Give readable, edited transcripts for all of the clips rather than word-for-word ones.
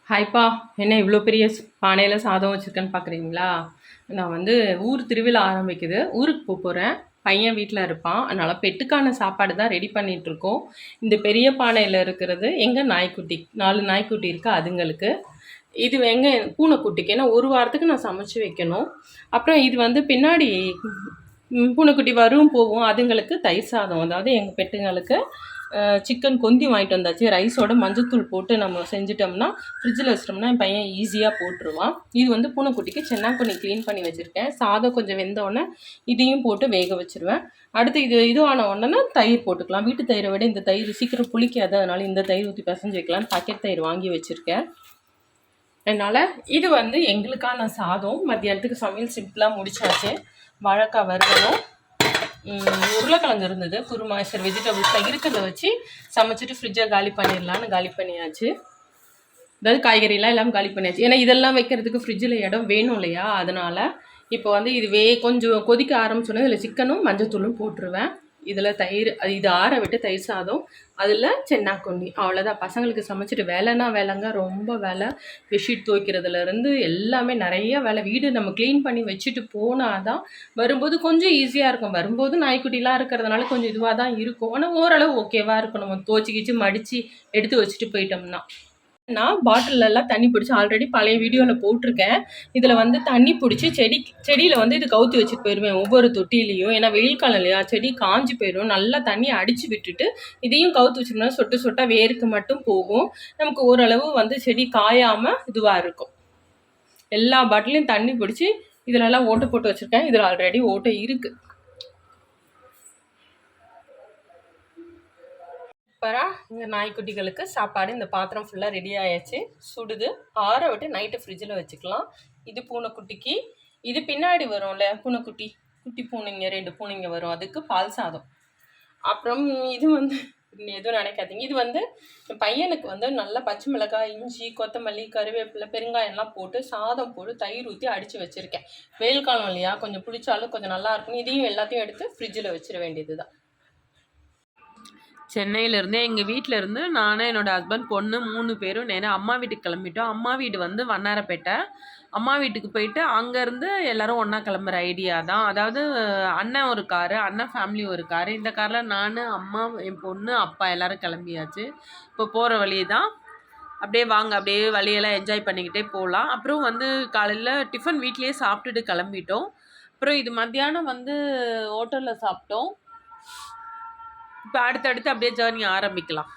ஹாய்ப்பா! என்ன இவ்வளோ பெரிய பானையில் சாதம் வச்சுருக்கேன்னு பார்க்குறீங்களா? நான் வந்து ஊர் திருவிழா ஆரம்பிக்குது. ஊருக்கு போகிறேன். பையன் வீட்டில் இருப்பான். அதனால் பெட்டுக்கான சாப்பாடு தான் ரெடி பண்ணிகிட்ருக்கோம். இந்த பெரிய பானையில் இருக்கிறது எங்கள் நாய்க்குட்டி 4 நாய்க்குட்டி இருக்குது அதுங்களுக்கு. இது எங்கள் பூனைக்குட்டிக்கு. ஏன்னா ஒரு வாரத்துக்கு நான் சமைச்சு வைக்கணும். அப்புறம் இது வந்து பின்னாடி பூனைக்குட்டி வரும் போகும் அதுங்களுக்கு தயிர் சாதம். அதாவது எங்கள் பெட்டுங்களுக்கு சிக்கன் கொந்தி வாங்கிட்டு வந்தாச்சு. ரைஸோட மஞ்சத்தூள் போட்டு நம்ம செஞ்சிட்டோம்னா ஃப்ரிட்ஜில் வச்சிட்டோம்னா என் பையன் ஈஸியாக போட்டுருவான். இது வந்து பூனைக்குட்டிக்கு சென்னாக்குண்ணி க்ளீன் பண்ணி வச்சுருக்கேன். சாதம் கொஞ்சம் வெந்தோடனே இதையும் போட்டு வேக வச்சுருவேன். அடுத்து இது ஆன உடனே தயிர் போட்டுக்கலாம். வீட்டு தயிரை விட இந்த தயிர் சீக்கிரம் புளிக்காது. அதனால் இந்த தயிர் ஊற்றி பிசைஞ்சு வைக்கலான்னு பாக்கெட் தயிர் வாங்கி வச்சுருக்கேன். அதனால் இது வந்து எங்களுக்கான சாதம். மத்தியானத்துக்கு சமையல் சிம்பிளாக முடிச்சாச்சு. வாழைக்காய் வறுவலும் உருளைக்கிழங்கு இருந்தது, குருமா, சரி வெஜிடபிள்ஸ்லாம் இருக்கிறத வச்சு சமைச்சிட்டு ஃப்ரிட்ஜை காலி பண்ணிடலான்னு காலி பண்ணியாச்சு. அதாவது காய்கறிலாம் எல்லாம் காலி பண்ணியாச்சு. ஏன்னா இதெல்லாம் வைக்கிறதுக்கு ஃப்ரிட்ஜில் இடம் வேணும் இல்லையா? அதனால் இப்போ வந்து இது கொஞ்சம் கொதிக்க ஆரம்பிச்சோன்னே இதில் சிக்கனும் மஞ்சத்தூளும் போட்டுருவேன். இதில் தயிர், இது ஆற விட்டு தயிர் சாதம், அதில் சென்னாக்குண்ணி, அவ்வளோதான். பசங்களுக்கு சமைச்சிட்டு வேலைன்னா வேலைங்க, ரொம்ப வேலை. பெட்ஷீட் துவைக்கிறதுலேருந்து எல்லாமே நிறைய வேலை. வீடு நம்ம க்ளீன் பண்ணி வச்சுட்டு போனால் தான் வரும்போது கொஞ்சம் ஈஸியாக இருக்கும். வரும்போது நாய்க்குட்டிலாம் இருக்கிறதுனால கொஞ்சம் இதுவாக தான் இருக்கும். ஆனால் ஓரளவு ஓகேவாக இருக்கும். நம்ம துவைச்சிக்கிச்சு மடித்து எடுத்து வச்சுட்டு போயிட்டோம்னா. நான் பாட்டிலெல்லாம் தண்ணி பிடிச்சி ஆல்ரெடி பழைய வீடியோவில் போட்டிருக்கேன். இதில் வந்து தண்ணி பிடிச்சி செடியில் வந்து இது கவுத்தி வச்சுட்டு போயிடுவேன் ஒவ்வொரு தொட்டிலையும். ஏன்னா வெயில் காலம் இல்லையா, செடி காஞ்சி போயிடும். நல்லா தண்ணி அடித்து விட்டுட்டு இதையும் கவுத்து வச்சுருந்தா சொட்டு சொட்டாக வேருக்கு மட்டும் போகும். நமக்கு ஓரளவு வந்து செடி காயாமல் இதுவாக இருக்கும். எல்லா பாட்டிலையும் தண்ணி பிடிச்சி இதிலெல்லாம் ஓட்டை போட்டு வச்சுருக்கேன். இதில் ஆல்ரெடி ஓட்டை இருக்குது. சூப்பராக இந்த நாய்க்குட்டிகளுக்கு சாப்பாடு, இந்த பாத்திரம் ஃபுல்லாக ரெடி ஆயாச்சு. சுடுது, ஆற விட்டு நைட்டு ஃப்ரிட்ஜில் வச்சுக்கலாம். இது பூனைக்குட்டிக்கு. இது பின்னாடி வரும்ல பூனைக்குட்டி, குட்டி பூனைங்க 2 பூனைங்க வரும், அதுக்கு பால் சாதம். அப்புறம் இது வந்து எதுவும் நினைக்காதீங்க, இது வந்து பையனுக்கு வந்து நல்லா பச்சை மிளகாய், இஞ்சி, கொத்தமல்லி, கருவேப்பிலை, பெருங்காயம்லாம் போட்டு சாதம் போட்டு தயிர் ஊற்றி அடித்து வச்சுருக்கேன். வெயில் காலம் இல்லையா, கொஞ்சம் பிடிச்சாலும் கொஞ்சம் நல்லா இருக்கும். இதையும் எல்லாத்தையும் எடுத்து ஃப்ரிட்ஜில் வச்சிட வேண்டியது தான். சென்னையிலேருந்து எங்கள் வீட்டிலேருந்து நான், என்னோடய ஹஸ்பண்ட், பொண்ணு 3 பேரும் நேராக அம்மா வீட்டுக்கு கிளம்பிட்டோம். அம்மா வீடு வந்து வண்ணாரப்பேட்டை. அம்மா வீட்டுக்கு போயிட்டு அங்கேருந்து எல்லோரும் ஒன்றா கிளம்புற ஐடியா தான். அதாவது அண்ணன் ஒரு காரு, அண்ணன் ஃபேமிலி ஒரு காரு. இந்த காரில் நான், அம்மா, என் பொண்ணு, அப்பா எல்லோரும் கிளம்பியாச்சு. இப்போ போகிற வழி தான். அப்படியே வாங்க, அப்படியே வழியெல்லாம் என்ஜாய் பண்ணிக்கிட்டே போகலாம். அப்புறம் வந்து காலையில் டிஃபன் வீட்லேயே சாப்பிட்டுட்டு கிளம்பிட்டோம். அப்புறம் இது மத்தியானம் வந்து ஹோட்டலில் சாப்பிட்டோம். இப்போ அடுத்தடுத்து அப்படியே ஜேர்னி ஆரம்பிக்கலாம்.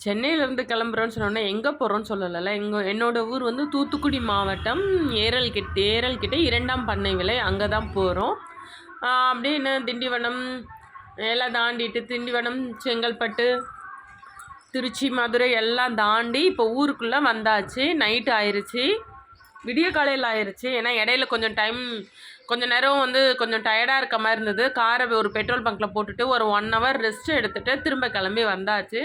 சென்னையிலேருந்து கிளம்புறோன்னு சொன்னோன்னே எங்கே போகிறோன்னு சொல்லலைல்ல. என்னோட ஊர் வந்து தூத்துக்குடி மாவட்டம் ஏரல்கிட்ட 2ஆம் பண்ணை விலை, அங்கே தான் போகிறோம். அப்படியே என்ன திண்டிவனம் எல்லாம் தாண்டிட்டு திண்டிவனம், செங்கல்பட்டு, திருச்சி, மதுரை எல்லாம் தாண்டி இப்போ ஊருக்குள்ளே வந்தாச்சு. நைட்டு ஆயிடுச்சு, விடிய காலையில் ஆயிடுச்சு. ஏன்னா இடையில கொஞ்சம் நேரம் வந்து கொஞ்சம் டயர்டாக இருக்க மாதிரி இருந்தது. காரை ஒரு பெட்ரோல் பங்க்கில் போட்டுட்டு ஒரு 1 ஹவர் ரெஸ்ட் எடுத்துகிட்டு திரும்ப கிளம்பி வந்தாச்சு.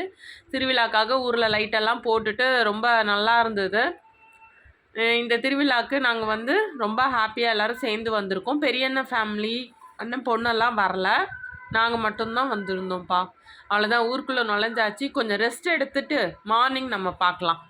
திருவிழாக்காக ஊரில் லைட்டெல்லாம் போட்டுட்டு ரொம்ப நல்லா இருந்தது. இந்த திருவிழாவுக்கு நாங்கள் வந்து ரொம்ப ஹாப்பியாக எல்லோரும் சேர்ந்து வந்திருக்கோம். பெரியண்ணன் ஃபேமிலி, அண்ணன் பொண்ணெல்லாம் வரல, நாங்கள் மட்டும்தான் வந்திருந்தோம்ப்பா. அவ்வளோதான், ஊருக்குள்ளே நுழைஞ்சாச்சு. கொஞ்சம் ரெஸ்ட் எடுத்துகிட்டு மார்னிங் நம்ம பார்க்கலாம்.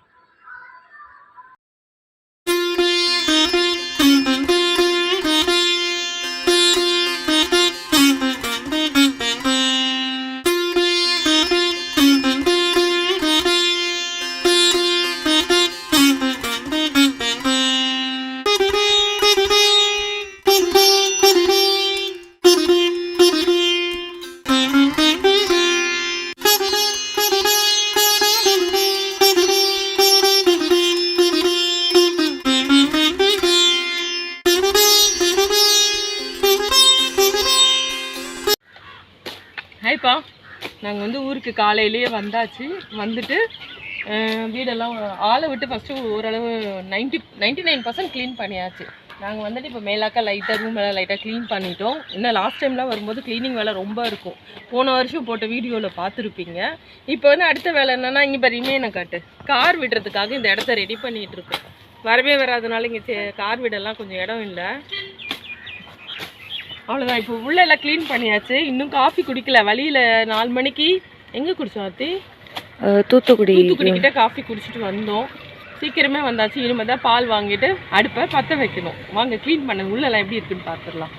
ஹாய்ப்பா, நாங்கள் வந்து ஊருக்கு காலையிலேயே வந்தாச்சு. வந்துட்டு வீடெல்லாம் ஆளை விட்டு ஃபஸ்ட்டு ஓரளவு 99% க்ளீன் பண்ணியாச்சு. நாங்கள் வந்துட்டு இப்போ மேலாக்க ரூம் எல்லாம் லைட்டாக க்ளீன் பண்ணிட்டோம். இன்னும் லாஸ்ட் டைம்லாம் வரும்போது க்ளீனிங் வேலை ரொம்ப இருக்கும். போன வருஷம் போட்ட வீடியோவில் பார்த்துருப்பீங்க. இப்போ வந்து அடுத்த வேலை என்னென்னா, இங்கே பாருமே என்ன காட்டு, கார் விடுறதுக்காக இந்த இடத்த ரெடி பண்ணிகிட்ருக்கோம். வரவே வராதனால இங்கே கார் விடலாம் கொஞ்சம் இடம் இல்லை. அவ்வளோதான், இப்போ உள்ளே எல்லாம் க்ளீன் பண்ணியாச்சு. இன்னும் காஃபி குடிக்கல. வழியில் 4 மணிக்கு எங்கே குடித்தோம் ஆத்தி? தூத்துக்குடி கிட்ட காஃபி குடிச்சிட்டு வந்தோம். சீக்கிரமே வந்தாச்சு. இனிமேல் தான் பால் வாங்கிட்டு அடுப்பை பற்ற வைக்கணும். வாங்க க்ளீன் பண்ண உள்ளெல்லாம் எப்படி இருக்குன்னு பார்த்துடலாம்.